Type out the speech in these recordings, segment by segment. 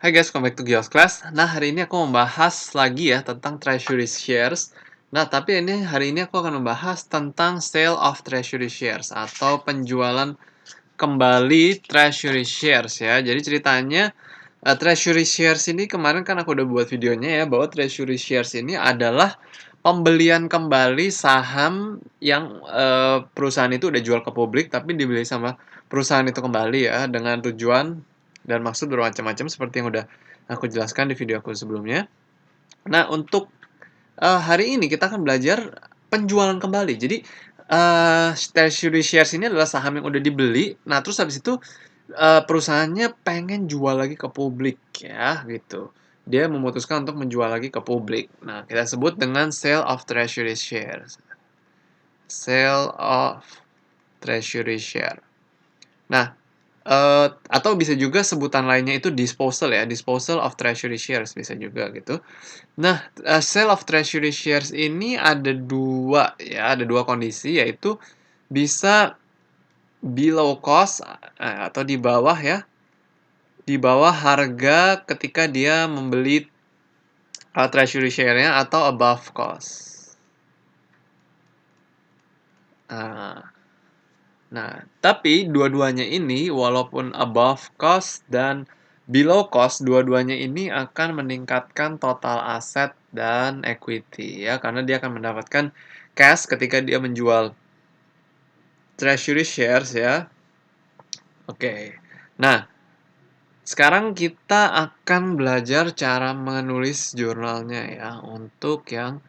Hai guys, welcome back to Gios Class. Nah, hari ini aku membahas lagi ya tentang treasury shares. Nah, tapi hari ini aku akan membahas tentang sale of treasury shares atau penjualan kembali treasury shares ya. Jadi ceritanya treasury shares ini kemarin kan aku udah buat videonya ya bahwa treasury shares ini adalah pembelian kembali saham yang perusahaan itu udah jual ke publik tapi dibeli sama perusahaan itu kembali ya dengan tujuan dan maksud bermacam-macam seperti yang udah aku jelaskan di video aku sebelumnya. Nah, untuk hari ini kita akan belajar penjualan kembali. Jadi, treasury shares ini adalah saham yang udah dibeli, nah terus habis itu, perusahaannya pengen jual lagi ke publik ya, gitu. Dia memutuskan untuk menjual lagi ke publik. Nah, kita sebut dengan sale of treasury shares. Sale of treasury share. Nah, atau bisa juga sebutan lainnya itu disposal ya, disposal of treasury shares bisa juga gitu. Nah, sale of treasury shares ini ada dua ya, ada dua kondisi yaitu bisa below cost atau di bawah ya, di bawah harga ketika dia membeli treasury share-nya atau above cost. Nah, tapi dua-duanya ini walaupun above cost dan below cost, dua-duanya ini akan meningkatkan total aset dan equity ya, karena dia akan mendapatkan cash ketika dia menjual treasury shares ya. Oke. Nah, sekarang kita akan belajar cara menulis jurnalnya ya untuk yang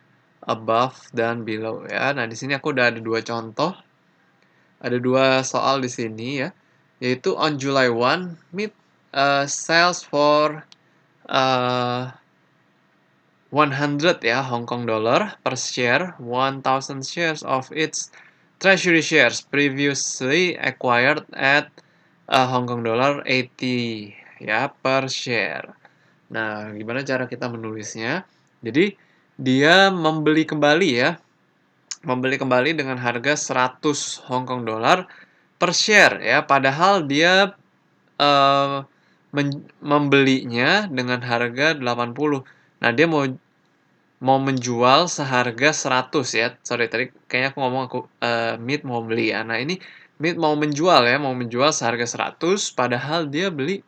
above dan below ya. Nah, di sini aku udah ada dua contoh. Ada dua soal di sini ya, yaitu on July 1, MIT sells for 100 ya Hong Kong dollar per share 1,000 shares of its treasury shares previously acquired at Hong Kong dollar 80 ya per share. Nah, gimana cara kita menulisnya? Jadi dia membeli kembali ya, membeli kembali dengan harga 100 Hong Kong dollar per share ya, padahal dia membelinya dengan harga 80. Nah, dia mau menjual seharga 100 ya. Sorry tadi kayaknya aku ngomong MIT mau beli ya. Nah, ini MIT mau menjual ya, mau menjual seharga 100 padahal dia beli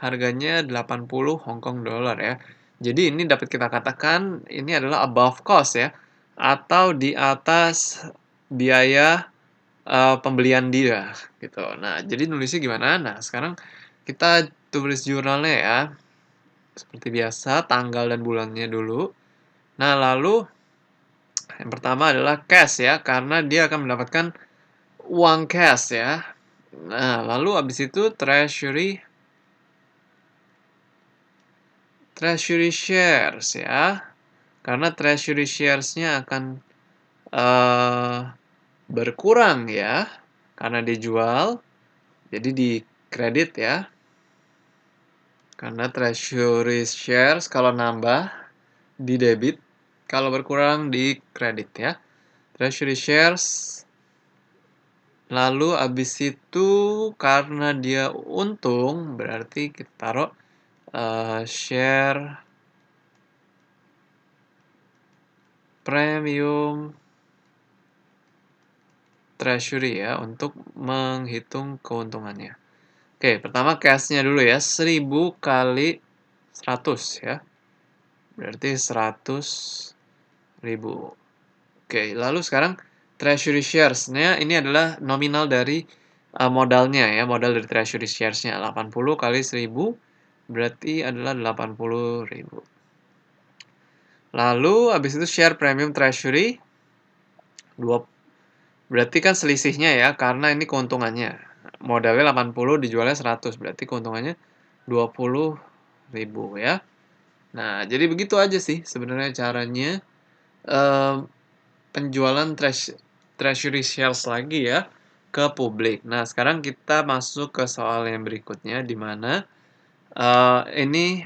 harganya 80 Hong Kong dollar ya. Jadi ini dapat kita katakan ini adalah above cost ya, atau di atas biaya pembelian dia gitu. Nah, jadi nulisnya gimana? Nah, sekarang kita tulis jurnalnya ya. Seperti biasa, tanggal dan bulannya dulu. Nah, lalu yang pertama adalah cash ya, karena dia akan mendapatkan uang cash ya. Nah, lalu habis itu treasury shares ya. Karena treasury shares-nya akan berkurang ya, karena dijual. Jadi di kredit ya. Karena treasury shares kalau nambah di debit, kalau berkurang di kredit ya. Treasury shares. Lalu abis itu karena dia untung, berarti kita taruh share premium treasury ya untuk menghitung keuntungannya. Oke, pertama cash-nya dulu ya, 1000 kali 100 ya. Berarti 100.000. Oke, lalu sekarang treasury shares-nya ini adalah nominal dari modalnya ya, modal dari treasury shares-nya 80 kali 1000 berarti adalah 80.000. Lalu habis itu share premium treasury 2 berarti kan selisihnya ya karena ini keuntungannya. Modalnya 80 dijualnya 100 berarti keuntungannya 20.000 ya. Nah, jadi begitu aja sih sebenarnya caranya penjualan treasury shares lagi ya ke publik. Nah, sekarang kita masuk ke soal yang berikutnya di mana ini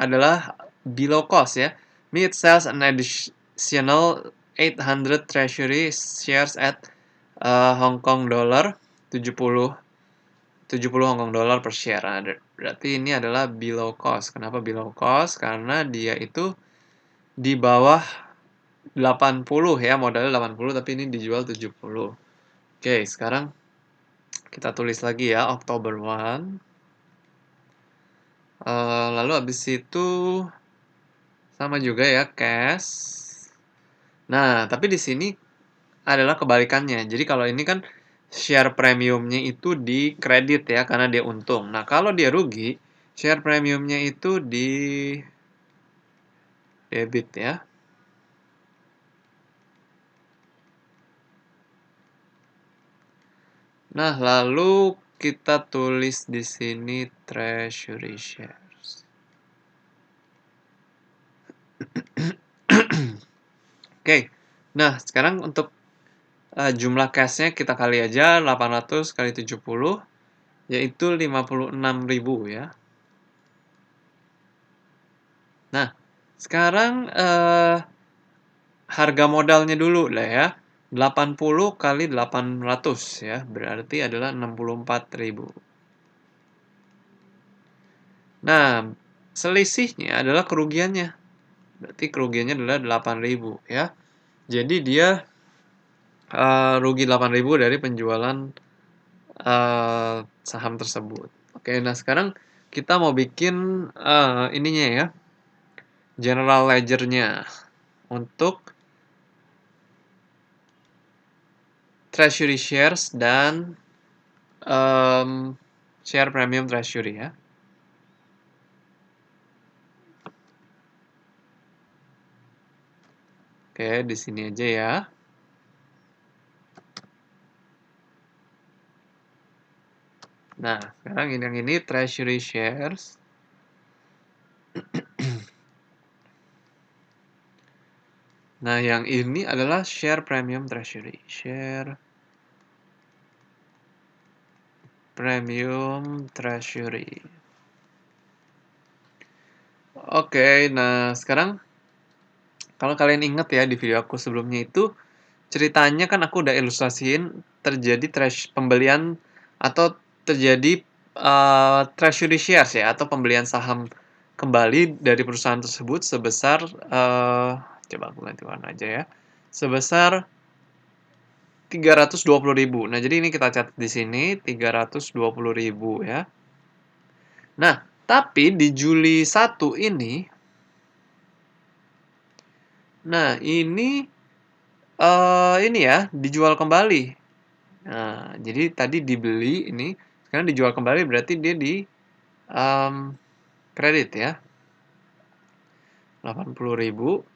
adalah below cost ya. MIT sells an additional 800 treasury shares at Hong Kong dollar 70 70 Hong Kong dollar per share. Nah, berarti ini adalah below cost. Kenapa below cost? Karena dia itu di bawah 80 ya, modalnya 80 tapi ini dijual 70. Oke, sekarang kita tulis lagi ya, October 1. Lalu habis itu sama juga ya, cash. Nah, tapi di sini adalah kebalikannya. Jadi kalau ini kan share premiumnya itu di kredit ya, karena dia untung. Nah, kalau dia rugi, share premiumnya itu di debit ya. Nah, lalu kita tulis di sini treasury shares. Oke. Nah, sekarang untuk jumlah cashnya kita kali aja 800 kali 70, yaitu 56.000 ya. Nah, sekarang harga modalnya dulu lah ya. 80 kali 800 ya, berarti adalah 64.000. Nah, selisihnya adalah kerugiannya. Berarti kerugiannya adalah 8.000 ya. Jadi dia rugi 8.000 dari penjualan saham tersebut. Oke, nah sekarang kita mau bikin ininya ya, general ledger-nya untuk treasury shares dan share premium treasury ya. Oke, di sini aja ya. Nah, sekarang yang ini treasury shares. Nah, yang ini adalah share premium treasury. Share premium treasury. Oke, nah sekarang kalau kalian ingat ya di video aku sebelumnya itu ceritanya kan aku udah ilustrasiin terjadi pembelian atau terjadi treasury shares ya atau pembelian saham kembali dari perusahaan tersebut sebesar coba aku ganti warna aja ya. Sebesar 320.000. Nah, jadi ini kita catat di sini 320.000 ya. Nah, tapi di Juli 1 ini ini ya dijual kembali. Nah, jadi tadi dibeli ini, sekarang dijual kembali berarti dia di kredit ya. 80.000.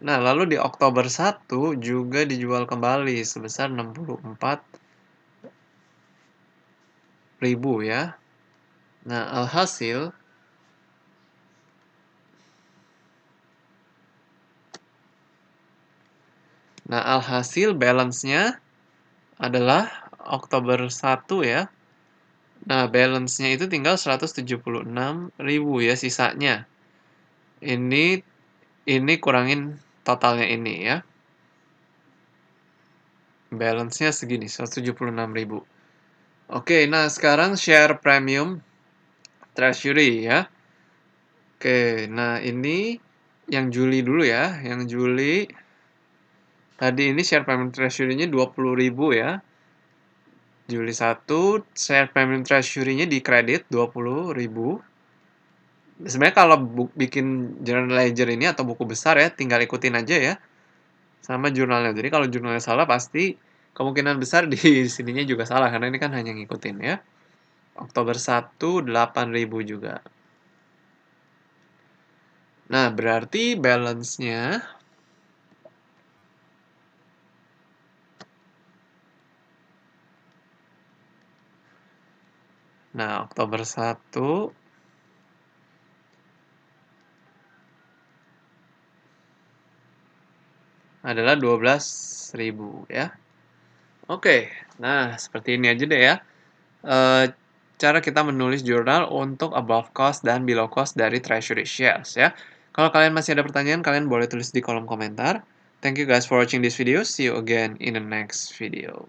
Nah, lalu di Oktober 1 juga dijual kembali sebesar 64.000 ya. Nah, alhasil balance-nya adalah Oktober 1 ya. Nah, balance-nya itu tinggal 176.000 ya sisanya. Ini kurangin totalnya ini ya. Balance-nya segini, 176.000. Oke, nah sekarang share premium treasury ya. Oke, nah ini yang Juli dulu ya. Yang Juli tadi ini share premium treasury-nya 20.000 ya. Juli 1 share premium treasury-nya di kredit 20.000. Sebenarnya kalau bikin journal ledger ini atau buku besar ya, tinggal ikutin aja ya sama jurnalnya. Jadi kalau jurnalnya salah pasti kemungkinan besar di sininya juga salah karena ini kan hanya ngikutin ya. Oktober 1 8.000 juga. Nah, berarti balance-nya Oktober 1 adalah 12.000 ya. Oke, nah seperti ini aja deh ya. Cara kita menulis jurnal untuk above cost dan below cost dari treasury shares ya. Kalau kalian masih ada pertanyaan, kalian boleh tulis di kolom komentar. Thank you guys for watching this video. See you again in the next video.